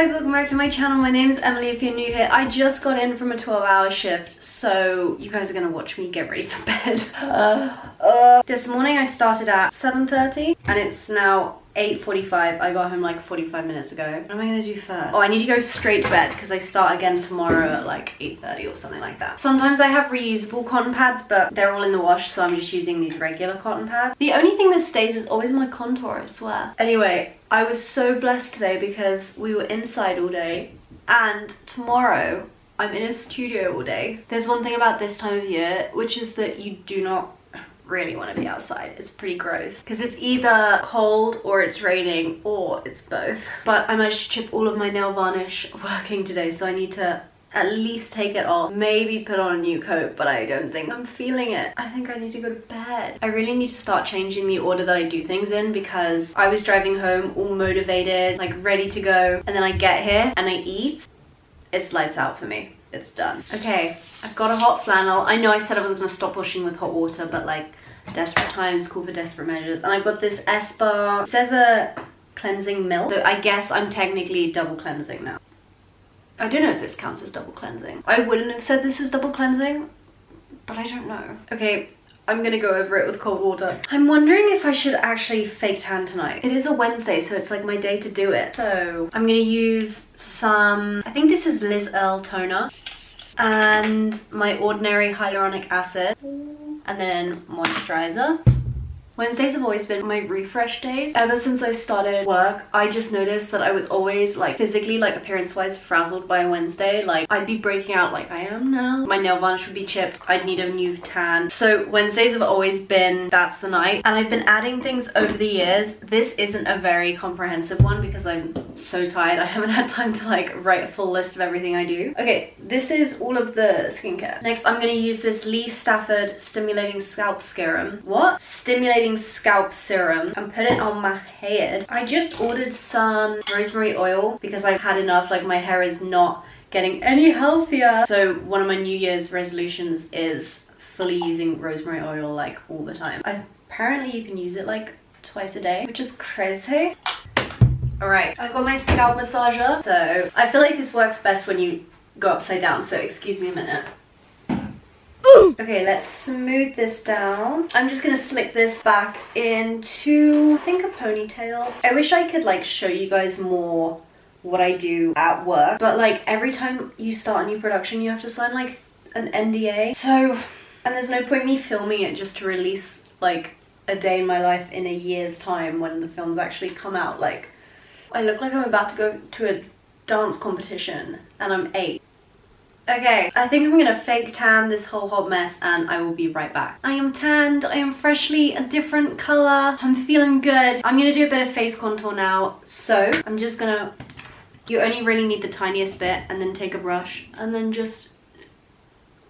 guys, welcome back to my channel. My name is Emily if you're new here. I just got in from a 12-hour shift, so you guys are gonna watch me get ready for bed. This morning I started at 7:30 and it's now 8:45. I got home like 45 minutes ago. What am I gonna do first? Oh, I need to go straight to bed because I start again tomorrow at like 8:30 or something like that. Sometimes I have reusable cotton pads, but they're all in the wash, so I'm just using these regular cotton pads. The only thing that stays is always my contour, I swear. Anyway, I was so blessed today because we were inside all day, and tomorrow I'm in a studio all day. There's one thing about this time of year, which is that you do not really want to be outside. It's pretty gross because it's either cold or it's raining or it's both. But I managed to chip all of my nail varnish working today, so I need to at least take it off, maybe put on a new coat, but I don't think I'm feeling it. I think I need to go to bed. I really need to start changing the order that I do things in, because I was driving home all motivated, like ready to go, and then I get here and I eat, it's lights out for me. It's done. Okay, I've got a hot flannel. I know I said I was gonna stop washing with hot water, but like, desperate times call for desperate measures. And I've got this Espa, it says a cleansing milk, so I guess I'm technically double cleansing now. I don't know if this counts as double cleansing. I wouldn't have said this is double cleansing, but I don't know. Okay, I'm gonna go over it with cold water. I'm wondering if I should actually fake tan tonight. It is a Wednesday, so it's like my day to do it. So I'm gonna use some, I think this is Liz Earl toner, and my ordinary hyaluronic acid, and then moisturizer. Wednesdays have always been my refresh days. Ever since I started work, I just noticed that I was always like physically, like appearance-wise, frazzled by a Wednesday. Like I'd be breaking out like I am now. My nail varnish would be chipped. I'd need a new tan. So Wednesdays have always been, that's the night. And I've been adding things over the years. This isn't a very comprehensive one because I'm so tired. I haven't had time to like write a full list of everything I do. Okay, this is all of the skincare. Next, I'm gonna use this Lee Stafford Stimulating Scalp Serum. What? Stimulating Scalp Serum, and put it on my head. I just ordered some rosemary oil because I've had enough, like my hair is not getting any healthier. So one of my New Year's resolutions is fully using rosemary oil like all the time. Apparently you can use it like twice a day, which is crazy. Alright, I've got my scalp massager. So I feel like this works best when you go upside down, so excuse me a minute. Okay, let's smooth this down. I'm just gonna slick this back into, I think, a ponytail. I wish I could like show you guys more what I do at work, but like every time you start a new production you have to sign like an NDA. So, and there's no point me filming it just to release like a day in my life in a year's time when the films actually come out. Like, I look like I'm about to go to a dance competition and I'm 8. Okay, I think I'm gonna fake tan this whole hot mess and I will be right back. I am tanned, I am freshly a different color, I'm feeling good. I'm gonna do a bit of face contour now, so I'm just gonna, you only really need the tiniest bit, and then take a brush and then just,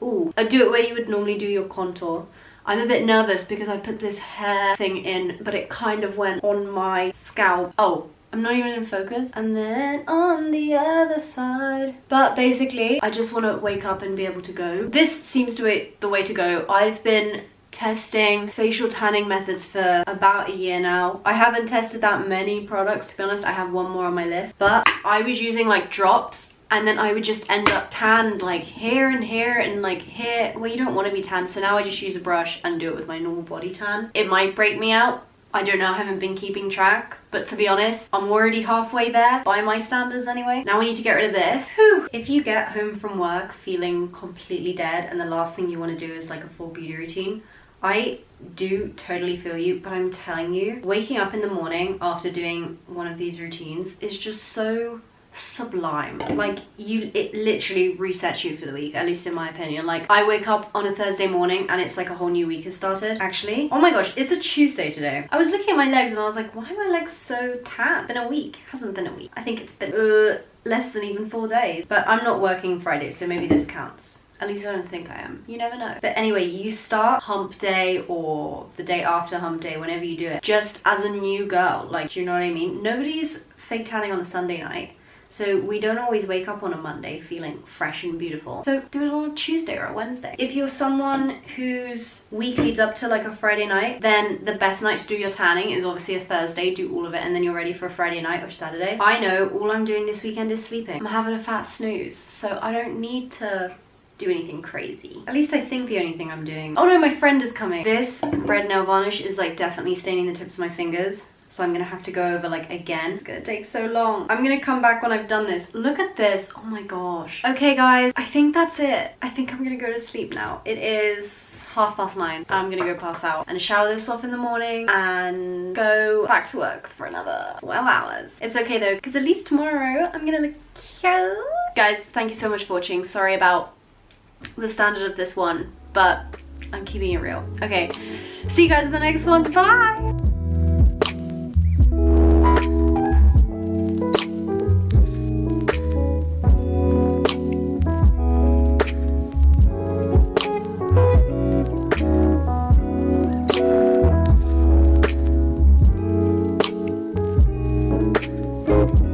ooh, do it where you would normally do your contour. I'm a bit nervous because I put this hair thing in, but it kind of went on my scalp. Oh, I'm not even in focus. And then on the other side. But basically, I just want to wake up and be able to go. This seems to be the way to go. I've been testing facial tanning methods for about a year now. I haven't tested that many products, to be honest. I have one more on my list. But I was using like drops, and then I would just end up tanned like here and here and like here. Well, you don't want to be tanned, so now I just use a brush and do it with my normal body tan. It might break me out. I don't know, I haven't been keeping track, but to be honest, I'm already halfway there, by my standards anyway. Now I need to get rid of this. Whew. If you get home from work feeling completely dead and the last thing you want to do is like a full beauty routine, I do totally feel you, but I'm telling you, waking up in the morning after doing one of these routines is just so sublime. Like, it literally resets you for the week, at least in my opinion. Like, I wake up on a Thursday morning and it's like a whole new week has started. Actually, oh my gosh, it's a Tuesday today. I was looking at my legs and I was like, why are my legs so tan? It's been a week. It hasn't been a week. I think it's been less than even 4 days, but I'm not working Friday, so maybe this counts. At least I don't think I am. You never know. But anyway, you start hump day or the day after hump day, whenever you do it, just as a new girl. Like, do you know what I mean? Nobody's fake tanning on a Sunday night. So we don't always wake up on a Monday feeling fresh and beautiful. So do it on a Tuesday or a Wednesday. If you're someone whose week leads up to like a Friday night, then the best night to do your tanning is obviously a Thursday. Do all of it and then you're ready for a Friday night or Saturday. I know all I'm doing this weekend is sleeping. I'm having a fat snooze, so I don't need to do anything crazy. At least I think the only thing I'm doing. Oh no, my friend is coming. This red nail varnish is like definitely staining the tips of my fingers. So I'm gonna have to go over like again. It's gonna take so long. I'm gonna come back when I've done this. Look at this, oh my gosh. Okay guys, I think that's it. I think I'm gonna go to sleep now. It is 9:30. I'm gonna go pass out and shower this off in the morning and go back to work for another 12 hours. It's okay though, because at least tomorrow I'm gonna look cute. Guys, thank you so much for watching. Sorry about the standard of this one, but I'm keeping it real. Okay, see you guys in the next one. Bye! Thank you.